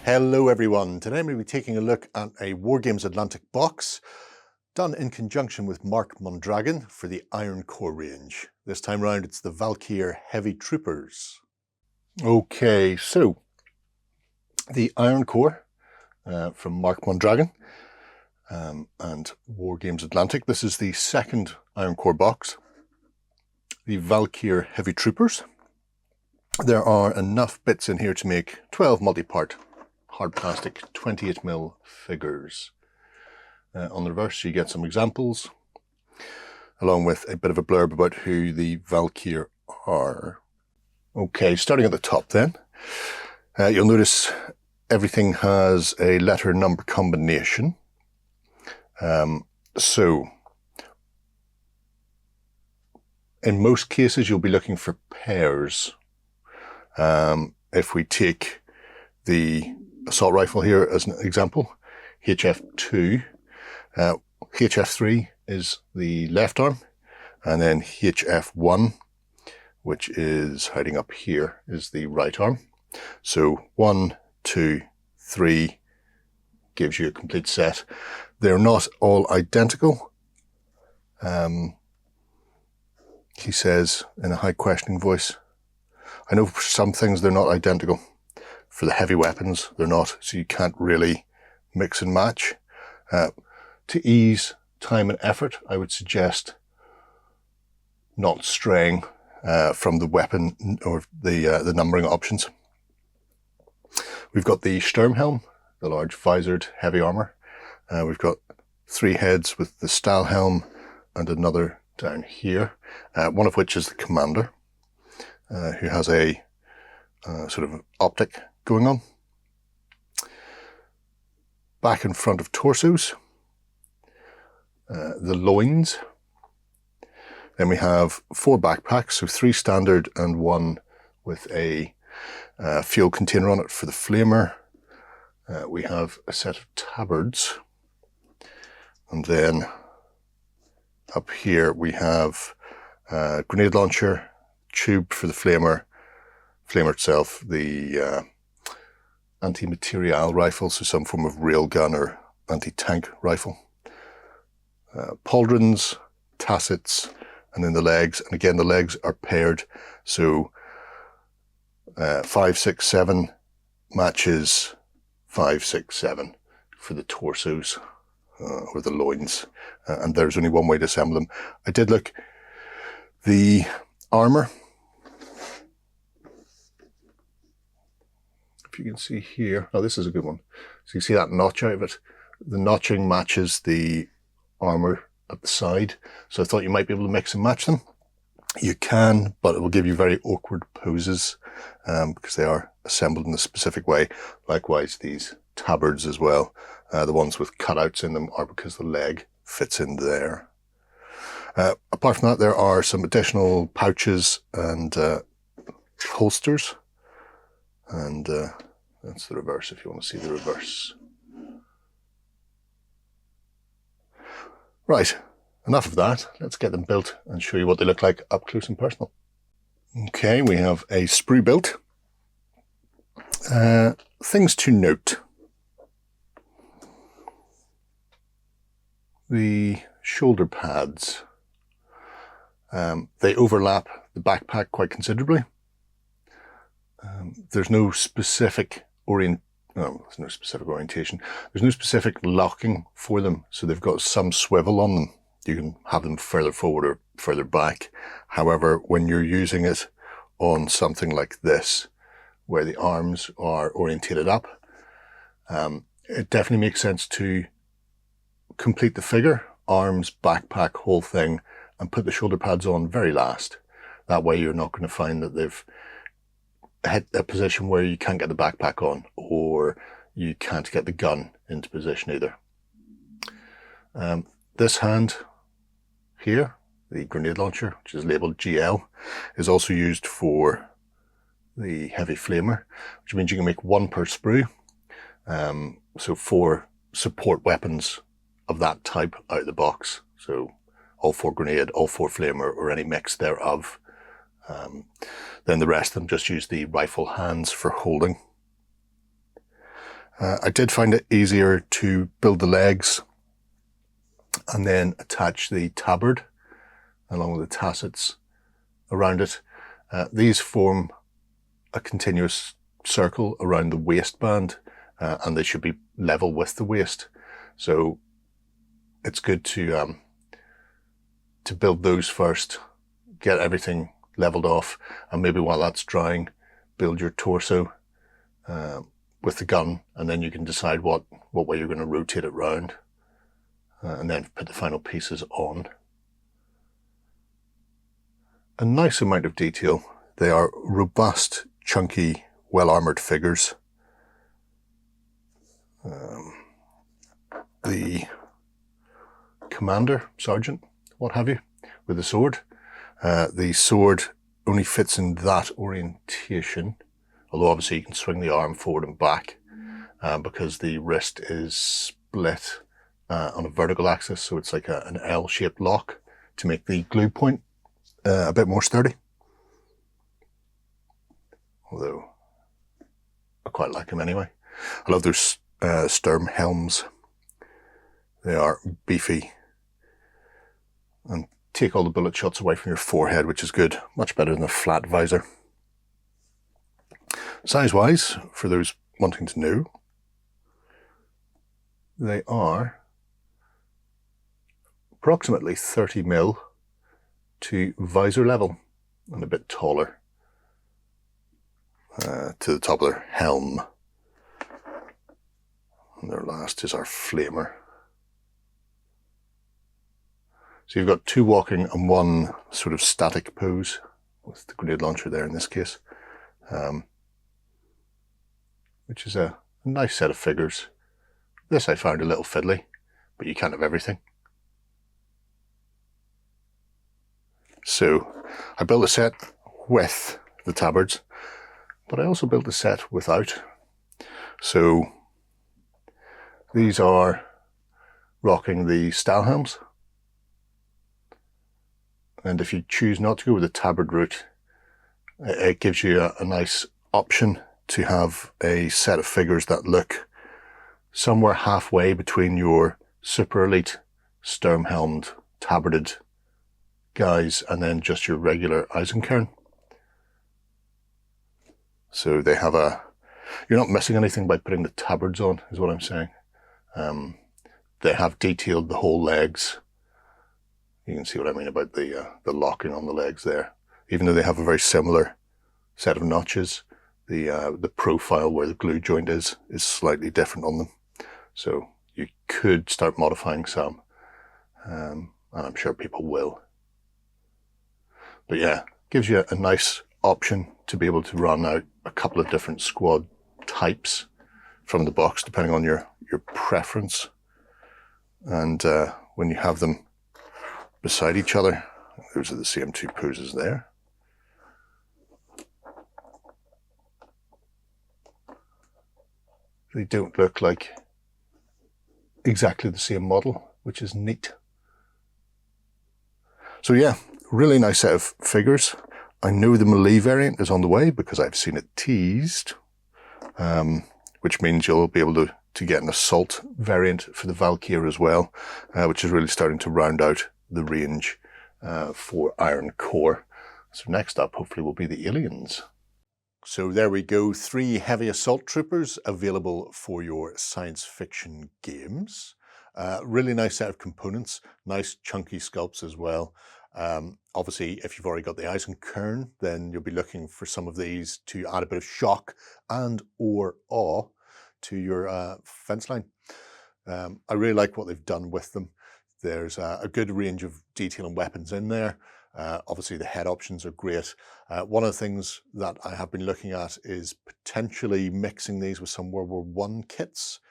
Hello everyone, today I'm going to be taking a look at a Wargames Atlantic box done in conjunction with Mark Mondragon for the Iron Core range. This time round it's the Valkir Heavy Troopers. Okay, so the Iron Core from Mark Mondragon and Wargames Atlantic. This is the second Iron Core box. The Valkir Heavy Troopers. There are enough bits in here to make 12 multi-part hard plastic 28mm figures. On the reverse you get some examples, along with a bit of a blurb about who the Valkir are. Okay, starting at the top then, you'll notice everything has a letter number combination. So, in most cases you'll be looking for pairs. If we take the assault rifle here as an example, HF2, HF3 is the left arm, and then HF1, which is hiding up here, is the right arm. So 1, 2, 3 gives you a complete set. They're not all identical. He says in a high questioning voice, I know for some things they're not identical. For the heavy weapons, they're not, so you can't really mix and match. To ease time and effort, I would suggest not straying from the weapon or the numbering options. We've got the Sturmhelm, the large visored heavy armor. We've got 3 heads with the Stahlhelm and another down here, one of which is the commander, who has a sort of optic going on. Back and front of torsos, the loins. Then we have 4 backpacks, so 3 standard and 1 with a fuel container on it for the flamer. We have a set of tabards, and then up here we have a grenade launcher, tube for the flamer itself, the anti-material rifle, so some form of railgun or anti-tank rifle, pauldrons, tassets, and then the legs. And again, the legs are paired, so 5, 6, 7 matches 5, 6, 7 for the torsos or the loins, and there's only one way to assemble them. I did look, the armor, if you can see here, oh, this is a good one. So you see that notch out of it. The notching matches the armor at the side. So I thought you might be able to mix and match them. You can, but it will give you very awkward poses because they are assembled in a specific way. Likewise, these tabards as well. The ones with cutouts in them are because the leg fits in there. Apart from that, there are some additional pouches and holsters. And that's the reverse if you want to see the reverse. Right, enough of that. Let's get them built and show you what they look like up close and personal. Okay, we have a sprue built. Things to note. The shoulder pads. They overlap the backpack quite considerably. There's no specific orientation. There's no specific locking for them, so they've got some swivel on them. You can have them further forward or further back. However, when you're using it on something like this, where the arms are orientated up, it definitely makes sense to complete the figure, arms, backpack, whole thing, and put the shoulder pads on very last. That way you're not going to find that they've hit a position where you can't get the backpack on, or you can't get the gun into position either. This hand here, the grenade launcher, which is labeled GL, is also used for the heavy flamer, which means you can make 1 per sprue. So 4 support weapons of that type out of the box. So all 4 grenade, all 4 flamer, or any mix thereof. Then the rest of them just use the rifle hands for holding. I did find it easier to build the legs and then attach the tabard along with the tassets around it. These form a continuous circle around the waistband, and they should be level with the waist. So it's good to build those first, get everything leveled off, and maybe while that's drying, build your torso with the gun, and then you can decide what way you're going to rotate it round, and then put the final pieces on. A nice amount of detail. They are robust, chunky, well-armoured figures. The commander, sergeant, what have you, with the sword. The sword only fits in that orientation, although obviously you can swing the arm forward and back because the wrist is split on a vertical axis, so it's like an L-shaped lock to make the glue point a bit more sturdy. Although I quite like them anyway. I love those Sturm helms. They are beefy and take all the bullet shots away from your forehead, which is good. Much better than a flat visor. Size-wise, for those wanting to know, they are approximately 30mm to visor level and a bit taller to the top of their helm. And their last is our flamer. So you've got two walking and one sort of static pose with the grenade launcher there in this case, which is a nice set of figures. This I found a little fiddly, but you can't have everything. So I built a set with the tabards, but I also built a set without. So these are rocking the style helms. And if you choose not to go with the tabard route, it gives you a nice option to have a set of figures that look somewhere halfway between your super elite Sturm helmed tabarded guys and then just your regular Eisenkern. So they have you're not missing anything by putting the tabards on, is what I'm saying. They have detailed the whole legs. You can see what I mean about the locking on the legs there. Even though they have a very similar set of notches, the profile where the glue joint is slightly different on them. So you could start modifying some, and I'm sure people will. But yeah, gives you a nice option to be able to run out a couple of different squad types from the box, depending on your preference. And when you have them beside each other, those are the same two poses there. They don't look like exactly the same model, which is neat. So yeah, really nice set of figures. I know the melee variant is on the way because I've seen it teased, which means you'll be able to get an assault variant for the Valkir as well, which is really starting to round out the range for Iron Core. So next up, hopefully, will be the aliens. So there we go, 3 heavy assault troopers available for your science fiction games. Really nice set of components, nice chunky sculpts as well. Obviously, if you've already got the Eisenkern, then you'll be looking for some of these to add a bit of shock and or awe to your fence line. I really like what they've done with them. There's a good range of detail and weapons in there. Obviously, the head options are great. One of the things that I have been looking at is potentially mixing these with some World War I kits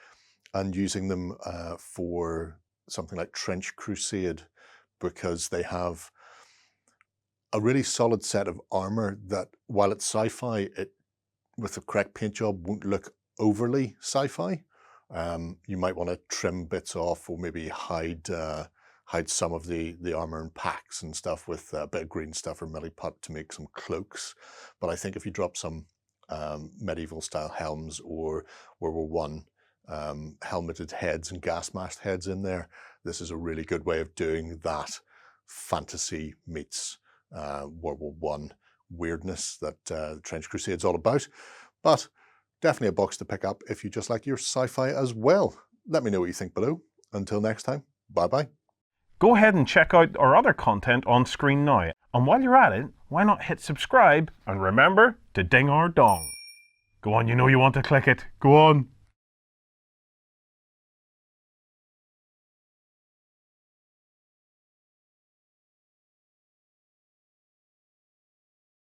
and using them for something like Trench Crusade, because they have a really solid set of armor that, while it's sci-fi, it, with the correct paint job, won't look overly sci-fi. You might want to trim bits off, or maybe hide some of the armor in packs and stuff with a bit of green stuff or milliput to make some cloaks. But I think if you drop some medieval style helms or World War I helmeted heads and gas masked heads in there. This is a really good way of doing that fantasy meets World War One weirdness that the Trench Crusade's all about. But definitely a box to pick up if you just like your sci-fi as well. Let me know what you think below. Until next time, bye-bye. Go ahead and check out our other content on screen now. And while you're at it, why not hit subscribe and remember to ding our dong. Go on, you know you want to click it. Go on.